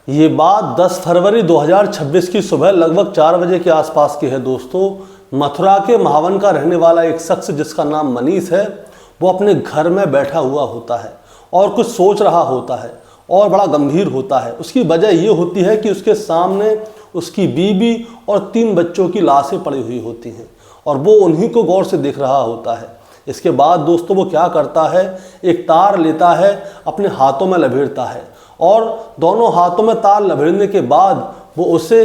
ये बात 10 फरवरी 2026 की सुबह लगभग 4 बजे के आसपास की है दोस्तों। मथुरा के महावन का रहने वाला एक शख्स जिसका नाम मनीष है, वो अपने घर में बैठा हुआ होता है और कुछ सोच रहा होता है और बड़ा गंभीर होता है। उसकी वजह ये होती है कि उसके सामने उसकी बीवी और 3 बच्चों की लाशें पड़ी हुई होती हैं और वो उन्हीं को गौर से देख रहा होता है। इसके बाद दोस्तों वो क्या करता है, एक तार लेता है, अपने हाथों में लपेटता है और दोनों हाथों में तार लपेटने के बाद वो उसे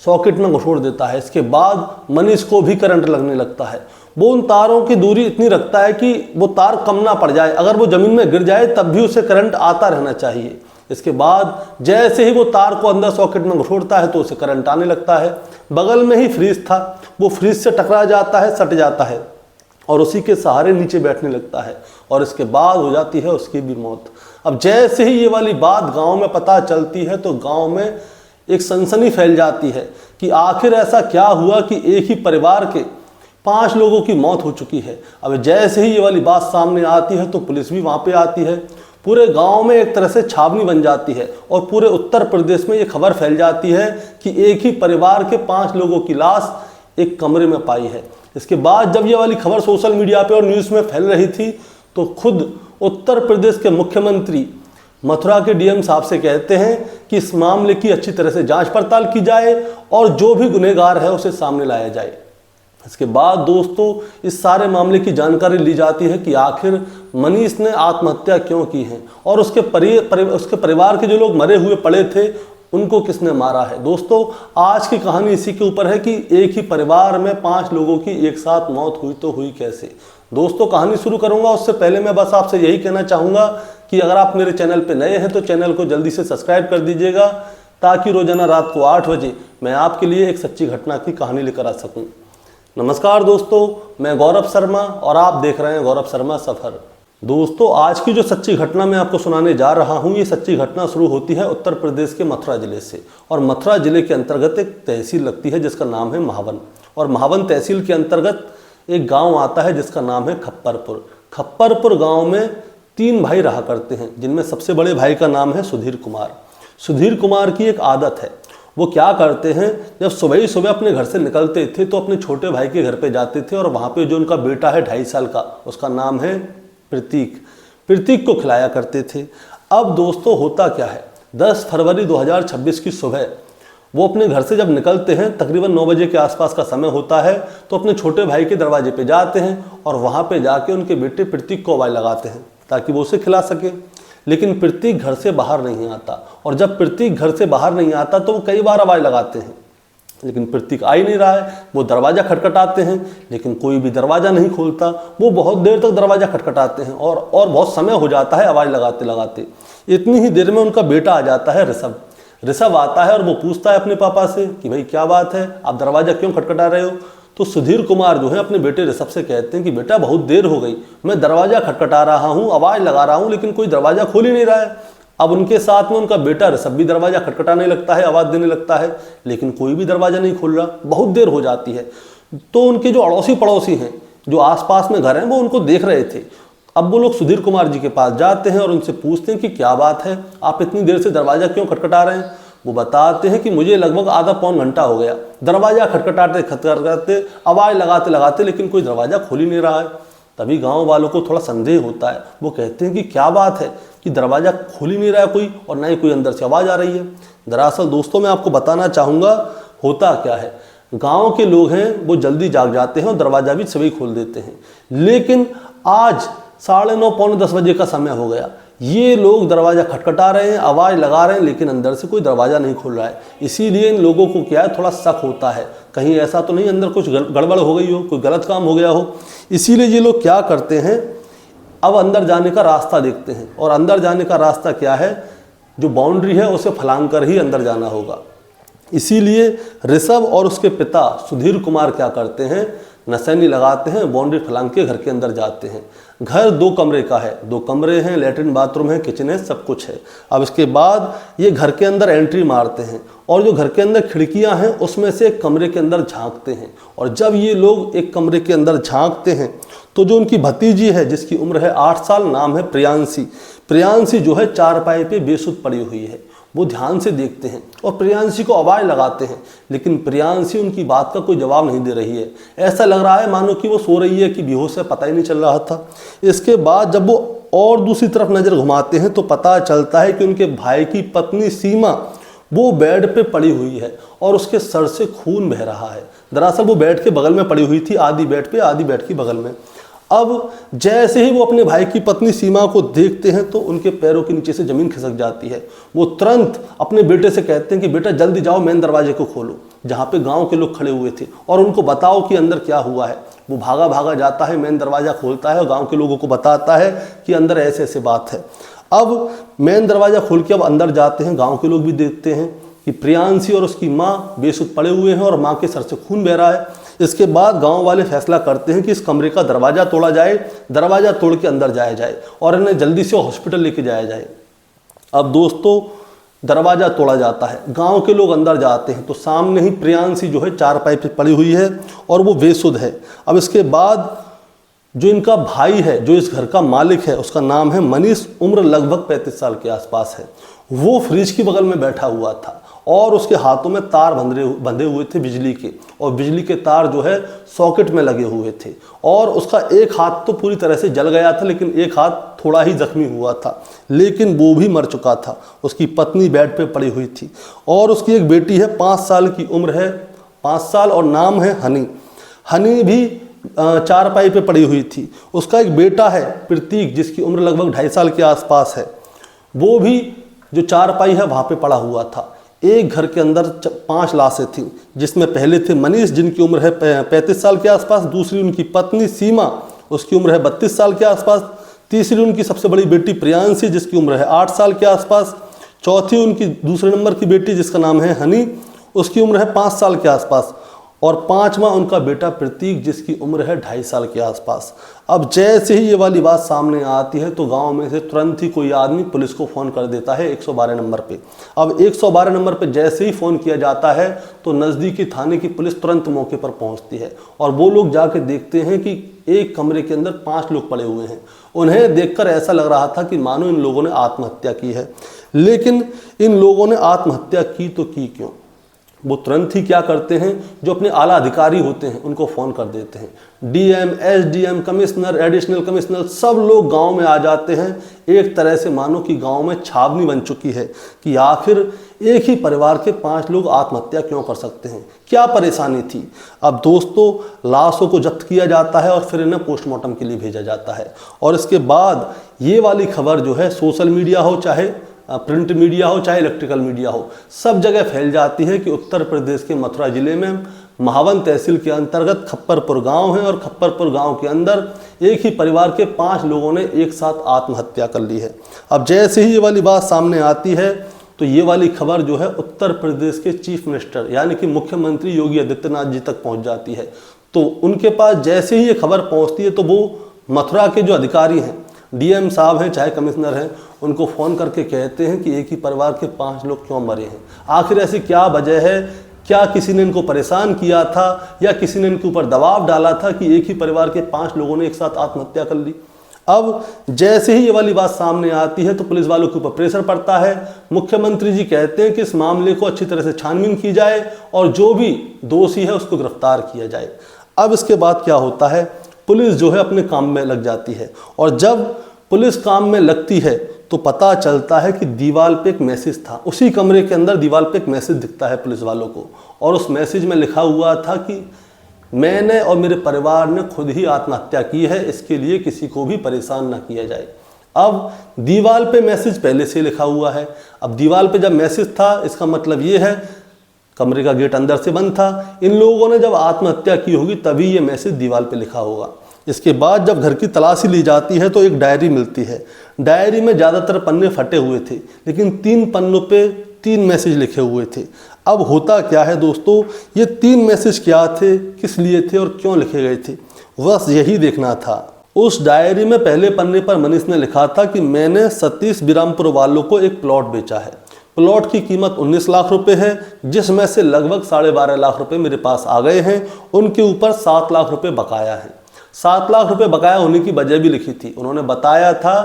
सॉकेट में घुसेड़ देता है। इसके बाद मनीष को भी करंट लगने लगता है। वो उन तारों की दूरी इतनी रखता है कि वो तार कम ना पड़ जाए, अगर वो ज़मीन में गिर जाए तब भी उसे करंट आता रहना चाहिए। इसके बाद जैसे ही वो तार को अंदर सॉकेट में घुसेड़ता है तो उसे करंट आने लगता है। बगल में ही फ्रिज था, वो फ्रिज से टकरा जाता है, सट जाता है और उसी के सहारे नीचे बैठने लगता है और इसके बाद हो जाती है उसकी भी मौत। अब जैसे ही ये वाली बात गांव में पता चलती है तो गांव में एक सनसनी फैल जाती है कि आखिर ऐसा क्या हुआ कि एक ही परिवार के 5 लोगों की मौत हो चुकी है। अब जैसे ही ये वाली बात सामने आती है तो पुलिस भी वहाँ पे आती है। पूरे गांव में एक तरह से छावनी बन जाती है और पूरे उत्तर प्रदेश में ये खबर फैल जाती है कि एक ही परिवार के 5 लोगों की लाश एक कमरे में पाई है। इसके बाद जब ये वाली खबर सोशल मीडिया पे और न्यूज़ में फैल रही थी तो खुद उत्तर प्रदेश के मुख्यमंत्री मथुरा के डीएम साहब से कहते हैं कि इस मामले की अच्छी तरह से जांच पड़ताल की जाए और जो भी गुनहगार है उसे सामने लाया जाए। इसके बाद दोस्तों इस सारे मामले की जानकारी ली जाती है कि आखिर मनीष ने आत्महत्या क्यों की है और उसके परिवार के जो लोग मरे हुए पड़े थे उनको किसने मारा है। दोस्तों आज की कहानी इसी के ऊपर है कि एक ही परिवार में 5 लोगों की एक साथ मौत हुई तो हुई कैसे। दोस्तों कहानी शुरू करूंगा उससे पहले मैं बस आपसे यही कहना चाहूँगा कि अगर आप मेरे चैनल पे नए हैं तो चैनल को जल्दी से सब्सक्राइब कर दीजिएगा ताकि रोजाना रात को 8 बजे मैं आपके लिए एक सच्ची घटना की कहानी लेकर आ सकूँ। नमस्कार दोस्तों, मैं गौरव शर्मा और आप देख रहे हैं गौरव शर्मा सफ़र। दोस्तों आज की जो सच्ची घटना मैं आपको सुनाने जा रहा हूँ, ये सच्ची घटना शुरू होती है उत्तर प्रदेश के मथुरा जिले से और मथुरा जिले के अंतर्गत एक तहसील लगती है जिसका नाम है महावन और महावन तहसील के अंतर्गत एक गांव आता है जिसका नाम है खप्परपुर। खप्परपुर गांव में 3 भाई रहा करते हैं जिनमें सबसे बड़े भाई का नाम है सुधीर कुमार। सुधीर कुमार की एक आदत है, वो क्या करते हैं, जब सुबह ही सुबह अपने घर से निकलते थे तो अपने छोटे भाई के घर पे जाते थे और वहाँ पे जो उनका बेटा है 2.5 साल का, उसका नाम है प्रतीक को खिलाया करते थे। अब दोस्तों होता क्या है, 10 फरवरी 2026 की सुबह वो अपने घर से जब निकलते हैं, तकरीबन 9 बजे के आसपास का समय होता है, तो अपने छोटे भाई के दरवाजे पे जाते हैं और वहाँ पे जाके उनके बेटे प्रतीक को आवाज़ लगाते हैं ताकि वो उसे खिला सके। लेकिन प्रतीक घर से बाहर नहीं आता और जब प्रतीक घर से बाहर नहीं आता तो वो कई बार आवाज़ लगाते हैं लेकिन प्रतीक आ ही नहीं रहा है। वो दरवाज़ा खटखटाते हैं लेकिन कोई भी दरवाज़ा नहीं खोलता। वो बहुत देर तक दरवाज़ा खटखटाते हैं और बहुत समय हो जाता है आवाज़ लगाते लगाते। इतनी ही देर में उनका बेटा आ जाता है ऋषभ आता है और वो पूछता है अपने पापा से कि भाई क्या बात है, आप दरवाज़ा क्यों खटखटा रहे हो। तो सुधीर कुमार जो है अपने बेटे ऋषभ से कहते हैं कि बेटा बहुत देर हो गई, मैं दरवाज़ा खटखटा रहा हूँ, आवाज़ लगा रहा हूँ लेकिन कोई दरवाज़ा खोल ही नहीं रहा है। अब उनके साथ में उनका बेटा ऋषभ भी दरवाज़ा खटखटाने लगता है, आवाज़ देने लगता है लेकिन कोई भी दरवाज़ा नहीं खोल रहा। बहुत देर हो जाती है तो उनके जो अड़ोसी पड़ोसी हैं, जो आसपास में घर हैं, वो उनको देख रहे थे। अब वो लोग सुधीर कुमार जी के पास जाते हैं और उनसे पूछते हैं कि क्या बात है, आप इतनी देर से दरवाज़ा क्यों खटखटा रहे हैं। वो बताते हैं कि मुझे लगभग आधा पौन घंटा हो गया दरवाज़ा खटखटाते आवाज़ लगाते लगाते लेकिन कोई दरवाज़ा खोल ही नहीं रहा है। तभी गांव वालों को थोड़ा संदेह होता है। वो कहते हैं कि क्या बात है कि दरवाज़ा खोल ही नहीं रहा है कोई और ना ही कोई अंदर से आवाज़ आ रही है। दरअसल दोस्तों मैं आपको बताना चाहूँगा होता क्या है, गांव के लोग हैं वो जल्दी जाग जाते हैं और दरवाज़ा भी सभी खोल देते हैं। लेकिन आज 9:30 पौने 10 बजे का समय हो गया, ये लोग दरवाज़ा खटखटा रहे हैं, आवाज़ लगा रहे हैं लेकिन अंदर से कोई दरवाज़ा नहीं खुल रहा है। इसीलिए इन लोगों को क्या है, थोड़ा शक होता है कहीं ऐसा तो नहीं अंदर कुछ गड़बड़ हो गई हो, कोई गलत काम हो गया हो। इसीलिए ये लोग क्या करते हैं, अब अंदर जाने का रास्ता देखते हैं और अंदर जाने का रास्ता क्या है, जो बाउंड्री है उसे फलांग कर ही अंदर जाना होगा। इसीलिए ऋषभ और उसके पिता सुधीर कुमार क्या करते हैं, नसैनी लगाते हैं, बाउंड्री फलांग के घर के अंदर जाते हैं। घर 2 कमरे का है, 2 कमरे हैं, लेटरिन बाथरूम है, किचन है, सब कुछ है। अब इसके बाद ये घर के अंदर एंट्री मारते हैं और जो घर के अंदर खिड़कियां हैं उसमें से एक कमरे के अंदर झांकते हैं। और जब ये लोग एक कमरे के अंदर झांकते हैं तो जो उनकी भतीजी है जिसकी उम्र है 8 साल, नाम है प्रियांशी जो है चारपाई पे बेसुध पड़ी हुई है। वो ध्यान से देखते हैं और प्रियांशी को आवाज़ लगाते हैं, लेकिन प्रियांशी उनकी बात का कोई जवाब नहीं दे रही है। ऐसा लग रहा है मानो कि वो सो रही है कि बेहोश है, पता ही नहीं चल रहा था। इसके बाद जब वो और दूसरी तरफ नज़र घुमाते हैं तो पता चलता है कि उनके भाई की पत्नी सीमा वो बेड पे पड़ी हुई है और उसके सर से खून बह रहा है। दरअसल वो बेड के बगल में पड़ी हुई थी, आधी बेड पे आधी बेड की बगल में। अब जैसे ही वो अपने भाई की पत्नी सीमा को देखते हैं तो उनके पैरों के नीचे से ज़मीन खिसक जाती है। वो तुरंत अपने बेटे से कहते हैं कि बेटा जल्दी जाओ, मेन दरवाजे को खोलो, जहाँ पे गांव के लोग खड़े हुए थे, और उनको बताओ कि अंदर क्या हुआ है। वो भागा भागा जाता है, मेन दरवाज़ा खोलता है और गाँव के लोगों को बताता है कि अंदर ऐसे ऐसे बात है। अब मेन दरवाज़ा खोल के अब अंदर जाते हैं, गाँव के लोग भी देखते हैं कि प्रियांशी और उसकी माँ बेसुध पड़े हुए हैं और माँ के सर से खून बह रहा है। इसके बाद गांव वाले फैसला करते हैं कि इस कमरे का दरवाज़ा तोड़ा जाए, दरवाज़ा तोड़ के अंदर जाया जाए और इन्हें जल्दी से हॉस्पिटल लेके जाया जाए। अब दोस्तों दरवाज़ा तोड़ा जाता है, गांव के लोग अंदर जाते हैं तो सामने ही प्रियांशी जो है चारपाई पे पड़ी हुई है और वो बेसुध है। अब इसके बाद जो इनका भाई है, जो इस घर का मालिक है, उसका नाम है मनीष, उम्र लगभग 35 साल के आसपास है। वो फ्रिज की बगल में बैठा हुआ था और उसके हाथों में तार बंधे हुए थे बिजली के, और बिजली के तार जो है सॉकेट में लगे हुए थे, और उसका एक हाथ तो पूरी तरह से जल गया था लेकिन एक हाथ थोड़ा ही जख्मी हुआ था, लेकिन वो भी मर चुका था। उसकी पत्नी बेड पे पड़ी हुई थी और उसकी एक बेटी है, 5 साल की उम्र है, 5 साल, और नाम है हनी। हनी भी चारपाई पे पड़ी हुई थी। उसका एक बेटा है प्रतीक, जिसकी उम्र लगभग 2.5 साल के आसपास है। वो भी जो चारपाई है वहाँ पे पड़ा हुआ था। एक घर के अंदर 5 लाशें थीं, जिसमें पहले थे मनीष, जिनकी उम्र है 35 साल के आसपास, दूसरी उनकी पत्नी सीमा, उसकी उम्र है 32 साल के आसपास, तीसरी उनकी सबसे बड़ी बेटी प्रियांशी, जिसकी उम्र है 8 साल के आसपास, चौथी उनकी दूसरे नंबर की बेटी जिसका नाम है हनी, उसकी उम्र है 5 साल के आसपास, और 5वां उनका बेटा प्रतीक, जिसकी उम्र है 2.5 साल के आसपास। अब जैसे ही ये वाली बात सामने आती है तो गांव में से तुरंत ही कोई आदमी पुलिस को फ़ोन कर देता है 112 नंबर पे। अब 112 नंबर पे जैसे ही फ़ोन किया जाता है तो नज़दीकी थाने की पुलिस तुरंत मौके पर पहुंचती है और वो लोग जाके देखते हैं कि एक कमरे के अंदर 5 लोग पड़े हुए हैं। उन्हें देखकर ऐसा लग रहा था कि मानो इन लोगों ने आत्महत्या की है, लेकिन इन लोगों ने आत्महत्या की तो की क्यों? वो तुरंत ही क्या करते हैं, जो अपने आला अधिकारी होते हैं उनको फ़ोन कर देते हैं। DM, SDM, commissioner, additional commissioner, सब लोग गांव में आ जाते हैं। एक तरह से मानो कि गांव में छावनी बन चुकी है कि आखिर एक ही परिवार के 5 लोग आत्महत्या क्यों कर सकते हैं, क्या परेशानी थी। अब दोस्तों लाशों को जब्त किया जाता है और फिर इन्हें पोस्टमार्टम के लिए भेजा जाता है, और इसके बाद ये वाली खबर जो है सोशल मीडिया हो, चाहे प्रिंट मीडिया हो, चाहे इलेक्ट्रिकल मीडिया हो, सब जगह फैल जाती है कि उत्तर प्रदेश के मथुरा जिले में महावन तहसील के अंतर्गत खप्परपुर गांव है और खप्परपुर गांव के अंदर एक ही परिवार के 5 लोगों ने एक साथ आत्महत्या कर ली है। अब जैसे ही ये वाली बात सामने आती है तो ये वाली खबर जो है उत्तर प्रदेश के चीफ मिनिस्टर यानी कि मुख्यमंत्री योगी आदित्यनाथ जी तक पहुँच जाती है। तो उनके पास जैसे ही ये खबर पहुँचती है तो वो मथुरा के जो अधिकारी हैं, डीएम साहब हैं चाहे कमिश्नर हैं, उनको फ़ोन करके कहते हैं कि एक ही परिवार के 5 लोग क्यों मरे हैं, आखिर ऐसी क्या वजह है, क्या किसी ने इनको परेशान किया था या किसी ने इनके ऊपर दबाव डाला था कि एक ही परिवार के 5 लोगों ने एक साथ आत्महत्या कर ली। अब जैसे ही ये वाली बात सामने आती है तो पुलिस वालों के ऊपर प्रेशर पड़ता है। मुख्यमंत्री जी कहते हैं कि इस मामले को अच्छी तरह से छानबीन की जाए और जो भी दोषी है उसको गिरफ्तार किया जाए। अब इसके बाद क्या होता है, पुलिस जो है अपने काम में लग जाती है, और जब पुलिस काम में लगती है तो पता चलता है कि दीवार पे एक मैसेज था। उसी कमरे के अंदर दीवार पे एक मैसेज दिखता है पुलिस वालों को, और उस मैसेज में लिखा हुआ था कि मैंने और मेरे परिवार ने खुद ही आत्महत्या की है, इसके लिए किसी को भी परेशान ना किया जाए। अब दीवार पे मैसेज पहले से लिखा हुआ है। अब दीवार पे जब मैसेज था इसका मतलब ये है कमरे का गेट अंदर से बंद था, इन लोगों ने जब आत्महत्या की होगी तभी ये मैसेज दीवार पे लिखा होगा। इसके बाद जब घर की तलाशी ली जाती है तो एक डायरी मिलती है। डायरी में ज़्यादातर पन्ने फटे हुए थे, लेकिन 3 पन्नों पे 3 मैसेज लिखे हुए थे। अब होता क्या है दोस्तों, ये 3 मैसेज क्या थे, किस लिए थे और क्यों लिखे गए थे, बस यही देखना था। उस डायरी में पहले पन्ने पर मनीष ने लिखा था कि मैंने सतीश बिरामपुर वालों को एक प्लॉट बेचा है। प्लॉट की कीमत 19 लाख रुपए है, जिसमें से लगभग 12.5 लाख रुपए मेरे पास आ गए हैं। उनके ऊपर 7 लाख रुपए बकाया है। 7 लाख रुपए बकाया होने की वजह भी लिखी थी। उन्होंने बताया था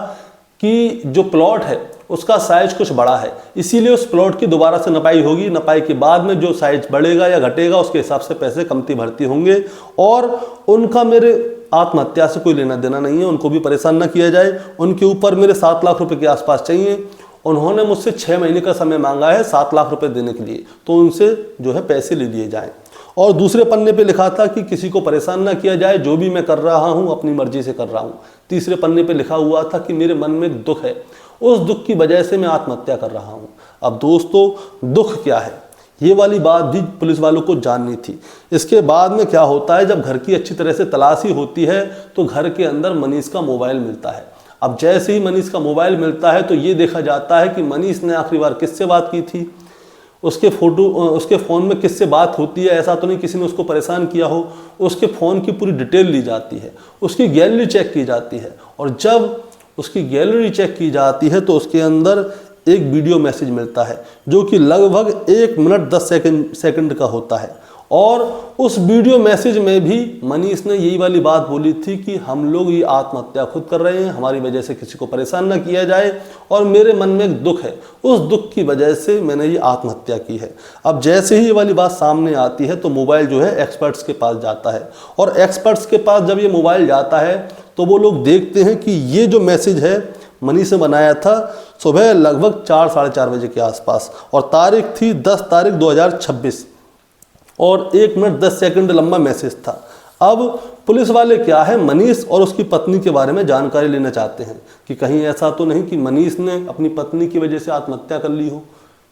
कि जो प्लॉट है उसका साइज कुछ बड़ा है, इसीलिए उस प्लॉट की दोबारा से नपाई होगी। नपाई के बाद में जो साइज बढ़ेगा या घटेगा उसके हिसाब से पैसे कमती भर्ती होंगे। और उनका मेरे आत्महत्या से कोई लेना देना नहीं है, उनको भी परेशान ना किया जाए। उनके ऊपर मेरे 7 लाख रुपए के आसपास चाहिए। उन्होंने मुझसे 6 महीने का समय मांगा है 7 लाख रुपए देने के लिए, तो उनसे जो है पैसे ले लिए जाएं। और दूसरे पन्ने पे लिखा था कि किसी को परेशान ना किया जाए, जो भी मैं कर रहा हूँ अपनी मर्जी से कर रहा हूँ। तीसरे पन्ने पे लिखा हुआ था कि मेरे मन में एक दुख है, उस दुख की वजह से मैं आत्महत्या कर रहा हूँ। अब दोस्तों दुख क्या है, ये वाली बात भी पुलिस वालों को जाननी थी। इसके बाद में क्या होता है, जब घर की अच्छी तरह से तलाशी होती है तो घर के अंदर मनीष का मोबाइल मिलता है। अब जैसे ही मनीष का मोबाइल मिलता है तो ये देखा जाता है कि मनीष ने आखिरी बार किससे बात की थी, उसके फ़ोन में किससे बात होती है। ऐसा तो नहीं किसी ने उसको परेशान किया हो। उसके फ़ोन की पूरी डिटेल ली जाती है, उसकी गैलरी चेक की जाती है। और जब उसकी गैलरी चेक की जाती है तो उसके अंदर एक वीडियो मैसेज मिलता है जो कि लगभग 1 मिनट 10 सेकंड का होता है। और उस वीडियो मैसेज में भी मनीष ने यही वाली बात बोली थी कि हम लोग ये आत्महत्या खुद कर रहे हैं, हमारी वजह से किसी को परेशान ना किया जाए, और मेरे मन में एक दुख है, उस दुख की वजह से मैंने ये आत्महत्या की है। अब जैसे ही ये वाली बात सामने आती है तो मोबाइल जो है एक्सपर्ट्स के पास जाता है। और एक्सपर्ट्स के पास जब ये मोबाइल जाता है तो वो लोग देखते हैं कि ये जो मैसेज है मनीष ने बनाया था सुबह लगभग 4 साढ़े 4 बजे के आसपास, और तारीख थी 10 तारीख 2026, और 1 मिनट 10 सेकंड लंबा मैसेज था। अब पुलिस वाले क्या है, मनीष और उसकी पत्नी के बारे में जानकारी लेना चाहते हैं कि कहीं ऐसा तो नहीं कि मनीष ने अपनी पत्नी की वजह से आत्महत्या कर ली हो,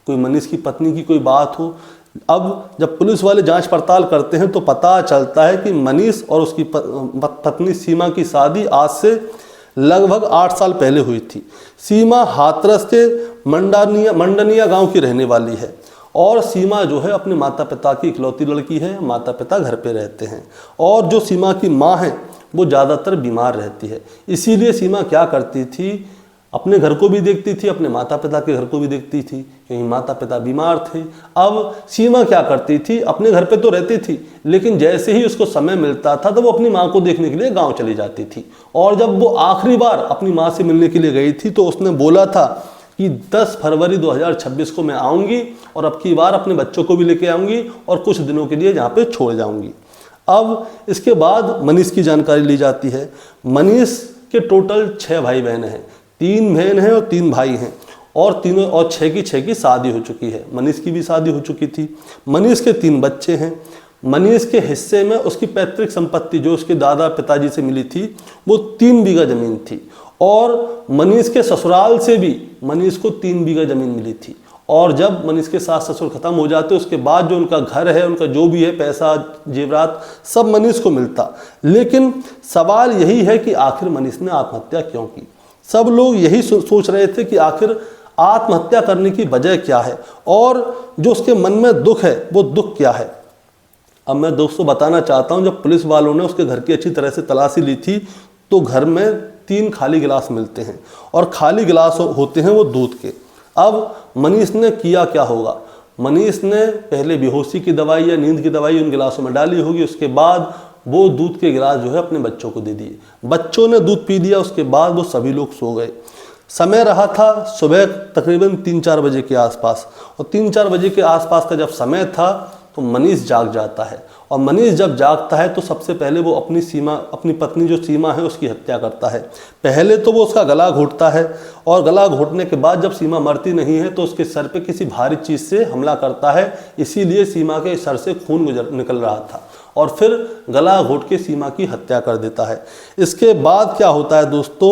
कोई मनीष की पत्नी की कोई बात हो। अब जब पुलिस वाले जांच पड़ताल करते हैं तो पता चलता है कि मनीष और उसकी पत्नी सीमा की शादी आज से लगभग 8 साल पहले हुई थी। सीमा हाथरस के मंडनिया गांव की रहने वाली है, और सीमा जो है अपने माता पिता की इकलौती लड़की है। माता पिता घर पे रहते हैं, और जो सीमा की माँ है वो ज़्यादातर बीमार रहती है। इसीलिए सीमा क्या करती थी, अपने घर को भी देखती थी, अपने माता पिता के घर को भी देखती थी, क्योंकि माता पिता बीमार थे। अब सीमा क्या करती थी, अपने घर पे तो रहती थी, लेकिन जैसे ही उसको समय मिलता था तो वो अपनी माँ को देखने के लिए गांव चली जाती थी। और जब वो आखिरी बार अपनी माँ से मिलने के लिए गई थी तो उसने बोला था कि 10 फरवरी 2026 को मैं आऊँगी, और अब की बार अपने बच्चों को भी लेके आऊँगी और कुछ दिनों के लिए यहाँ पे छोड़ जाऊँगी। अब इसके बाद मनीष की जानकारी ली जाती है। मनीष के टोटल 6 भाई बहन हैं, 3 बहन हैं और 3 भाई हैं, और तीनों और 6 की शादी हो चुकी है। मनीष की भी शादी हो चुकी थी। मनीष के 3 बच्चे हैं। मनीष के हिस्से में उसकी पैतृक संपत्ति जो उसके दादा पिताजी से मिली थी वो 3 बीघा जमीन थी, और मनीष के ससुराल से भी मनीष को 3 बीघा जमीन मिली थी। और जब मनीष के सास ससुर खत्म हो जाते उसके बाद जो उनका घर है, उनका जो भी है पैसा जेवरात सब मनीष को मिलता। लेकिन सवाल यही है कि आखिर मनीष ने आत्महत्या क्यों की। सब लोग यही सोच रहे थे कि आखिर आत्महत्या करने की वजह क्या है, और जो उसके मन में दुख है वो दुख क्या है। अब मैं दोस्तों बताना चाहता हूँ, जब पुलिस वालों ने उसके घर की अच्छी तरह से तलाशी ली थी तो घर में 3 खाली गिलास मिलते हैं, और खाली गिलास होते हैं वो दूध के। अब मनीष ने किया क्या होगा, मनीष ने पहले बेहोशी की दवाई या नींद की दवाई उन गिलासों में डाली होगी। उसके बाद वो दूध के गिलास जो है अपने बच्चों को दे दिए। बच्चों ने दूध पी दिया। उसके बाद वो सभी लोग सो गए। समय रहा था सुबह तकरीबन 3-4 बजे के आसपास, और 3-4 बजे के आसपास का जब समय था तो मनीष जाग जाता है। और मनीष जब जागता है तो सबसे पहले वो अपनी पत्नी जो सीमा है उसकी हत्या करता है। पहले तो वो उसका गला घोंटता है, और गला घोंटने के बाद जब सीमा मरती नहीं है तो उसके सर पे किसी भारी चीज़ से हमला करता है। इसीलिए सीमा के सर से खून निकल रहा था, और फिर गला घोंट के सीमा की हत्या कर देता है। इसके बाद क्या होता है दोस्तों,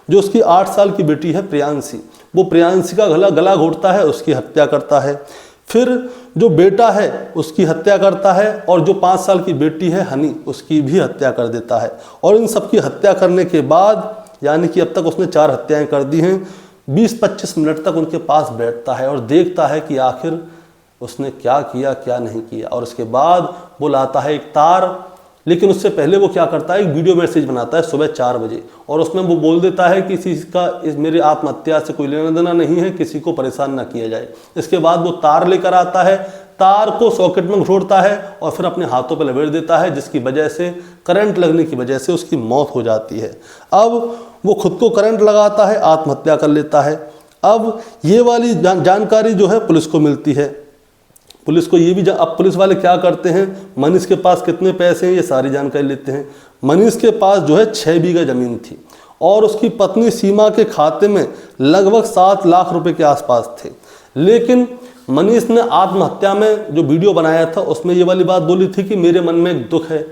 जो उसकी 8 साल की बेटी है प्रियांशी, वो प्रियांशी का गला घोंटता है, उसकी हत्या करता है। फिर जो बेटा है उसकी हत्या करता है, और जो 5 साल की बेटी है हनी, उसकी भी हत्या कर देता है। और इन सब की हत्या करने के बाद, यानी कि अब तक उसने 4 हत्याएं कर दी हैं, 20-25 मिनट तक उनके पास बैठता है और देखता है कि आखिर उसने क्या किया क्या नहीं किया। और उसके बाद वो लाता है एक तार, लेकिन उससे पहले वो क्या करता है, एक वीडियो मैसेज बनाता है सुबह 4 बजे, और उसमें वो बोल देता है कि किसी का मेरे आत्महत्या से कोई लेना देना नहीं है, किसी को परेशान ना किया जाए। इसके बाद वो तार लेकर आता है, तार को सॉकेट में घोंटता है और फिर अपने हाथों पर लपेट देता है, जिसकी वजह से करंट लगने की वजह से उसकी मौत हो जाती है। अब वो खुद को करंट लगाता है, आत्महत्या कर लेता है। अब ये वाली जानकारी जो है पुलिस को मिलती है। पुलिस को ये भी अब पुलिस वाले क्या करते हैं, मनीष के पास कितने पैसे हैं ये सारी जानकारी लेते हैं। मनीष के पास जो है 6 बीघा ज़मीन थी और उसकी पत्नी सीमा के खाते में लगभग 7 लाख रुपए के आसपास थे। लेकिन मनीष ने आत्महत्या में जो वीडियो बनाया था उसमें ये वाली बात बोली थी कि मेरे मन में एक दुख है,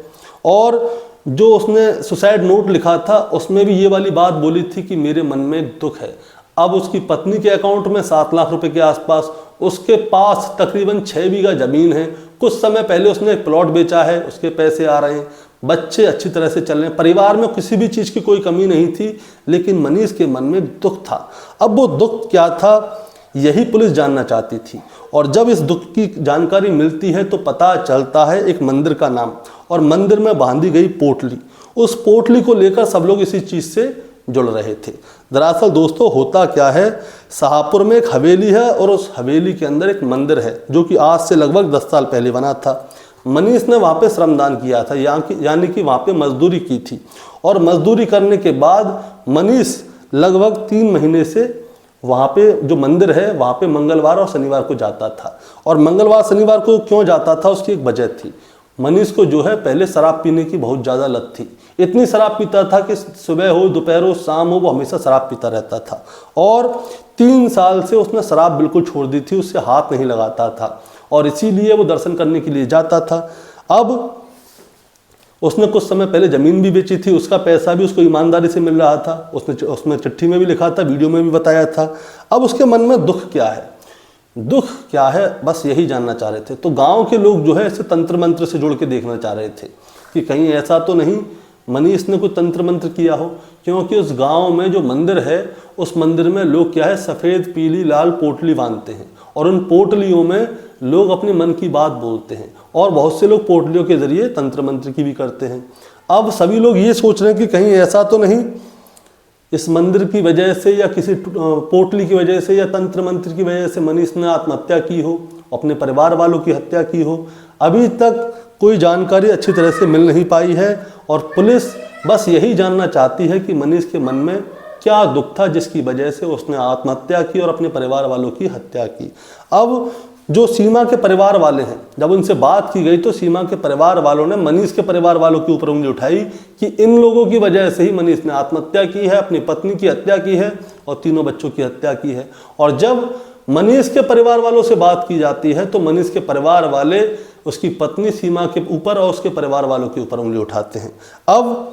और जो उसने सुसाइड नोट लिखा था उसमें भी ये वाली बात बोली थी कि मेरे मन में एक दुख है। अब उसकी पत्नी के अकाउंट में 7 लाख रुपए के आसपास, उसके पास तकरीबन 6 बीघा ज़मीन है, कुछ समय पहले उसने एक प्लॉट बेचा है, उसके पैसे आ रहे हैं, बच्चे अच्छी तरह से चल रहे हैं, परिवार में किसी भी चीज़ की कोई कमी नहीं थी। लेकिन मनीष के मन में दुख था। अब वो दुख क्या था यही पुलिस जानना चाहती थी। और जब इस दुख की जानकारी मिलती है तो पता चलता है एक मंदिर का नाम, और मंदिर में बांधी गई पोटली। उस पोटली को लेकर सब लोग इसी चीज़ से जुड़ रहे थे। दरअसल दोस्तों होता क्या है, शाहपुर में एक हवेली है और उस हवेली के अंदर एक मंदिर है जो कि आज से लगभग 10 साल पहले बना था। मनीष ने वहाँ पे श्रमदान किया था, यानी कि वहाँ पे मजदूरी की थी, और मजदूरी करने के बाद मनीष लगभग 3 महीने से वहाँ पे जो मंदिर है वहाँ पे मंगलवार और शनिवार को जाता था। और मंगलवार शनिवार को क्यों जाता था उसकी एक वजह थी। मनीष को जो है पहले शराब पीने की बहुत ज़्यादा लत थी। इतनी शराब पीता था कि सुबह हो दोपहर हो शाम हो वो हमेशा शराब पीता रहता था, और 3 साल से उसने शराब बिल्कुल छोड़ दी थी, उससे हाथ नहीं लगाता था, और इसीलिए वो दर्शन करने के लिए जाता था। अब उसने कुछ समय पहले ज़मीन भी बेची थी, उसका पैसा भी उसको ईमानदारी से मिल रहा था, उसने चिट्ठी में भी लिखा था, वीडियो में भी बताया था। अब उसके मन में दुख क्या है, दुख क्या है, बस यही जानना चाह रहे थे। तो गांव के लोग जो है इसे तंत्र मंत्र से जोड़ के देखना चाह रहे थे कि कहीं ऐसा तो नहीं मनीष ने कोई तंत्र मंत्र किया हो, क्योंकि उस गांव में जो मंदिर है उस मंदिर में लोग क्या है सफ़ेद पीली लाल पोटली बांधते हैं, और उन पोटलियों में लोग अपने मन की बात बोलते हैं, और बहुत से लोग पोटलियों के ज़रिए तंत्र मंत्र की भी करते हैं। अब सभी लोग ये सोच रहे हैं कि कहीं ऐसा तो नहीं इस मंदिर की वजह से या किसी पोटली की वजह से या तंत्र मंत्र की वजह से मनीष ने आत्महत्या की हो, अपने परिवार वालों की हत्या की हो। अभी तक कोई जानकारी अच्छी तरह से मिल नहीं पाई है, और पुलिस बस यही जानना चाहती है कि मनीष के मन में क्या दुख था जिसकी वजह से उसने आत्महत्या की और अपने परिवार वालों की हत्या की। अब जो सीमा के परिवार वाले हैं, जब उनसे बात की गई तो सीमा के परिवार वालों ने मनीष के परिवार वालों के ऊपर उंगली उठाई कि इन लोगों की वजह से ही मनीष ने आत्महत्या की है, अपनी पत्नी की हत्या की है और 3 बच्चों की हत्या की है। और जब मनीष के परिवार वालों से बात की जाती है तो मनीष के परिवार वाले उसकी पत्नी सीमा के ऊपर और उसके परिवार वालों के ऊपर उंगली उठाते हैं। अब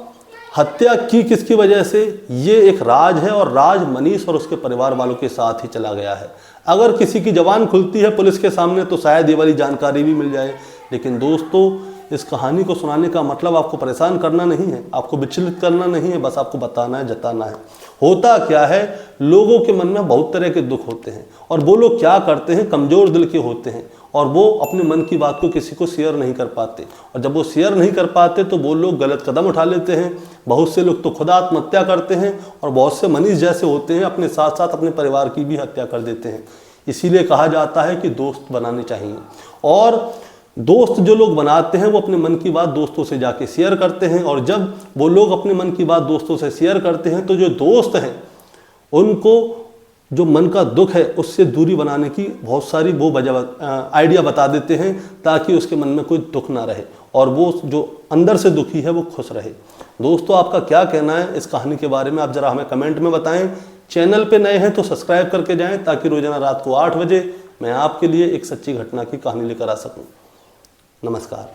हत्या की किसकी वजह से, ये एक राज है, और राज मनीष और उसके परिवार वालों के साथ ही चला गया है। अगर किसी की जबान खुलती है पुलिस के सामने तो शायद ये वाली जानकारी भी मिल जाए। लेकिन दोस्तों इस कहानी को सुनाने का मतलब आपको परेशान करना नहीं है, आपको विचलित करना नहीं है, बस आपको बताना है, जताना है। होता क्या है, लोगों के मन में बहुत तरह के दुख होते हैं, और वो लोग क्या करते हैं, कमज़ोर दिल के होते हैं, और वो अपने मन की बात को किसी को शेयर नहीं कर पाते, और जब वो शेयर नहीं कर पाते तो वो लोग गलत कदम उठा लेते हैं। बहुत से लोग तो खुद आत्महत्या करते हैं, और बहुत से मनीष जैसे होते हैं अपने साथ साथ अपने परिवार की भी हत्या कर देते हैं। इसीलिए कहा जाता है कि दोस्त बनाने चाहिए, और दोस्त जो लोग बनाते हैं वो अपने मन की बात दोस्तों से जाके शेयर करते हैं, और जब वो लोग अपने मन की बात दोस्तों से शेयर करते हैं तो जो दोस्त हैं उनको जो मन का दुख है उससे दूरी बनाने की बहुत सारी वो आइडिया बता देते हैं, ताकि उसके मन में कोई दुख ना रहे और वो जो अंदर से दुखी है वो खुश रहे। दोस्तों आपका क्या कहना है इस कहानी के बारे में, आप ज़रा हमें कमेंट में बताएं। चैनल पे नए हैं तो सब्सक्राइब करके जाएं, ताकि रोजाना रात को 8 बजे मैं आपके लिए एक सच्ची घटना की कहानी लेकर आ सकूं। नमस्कार।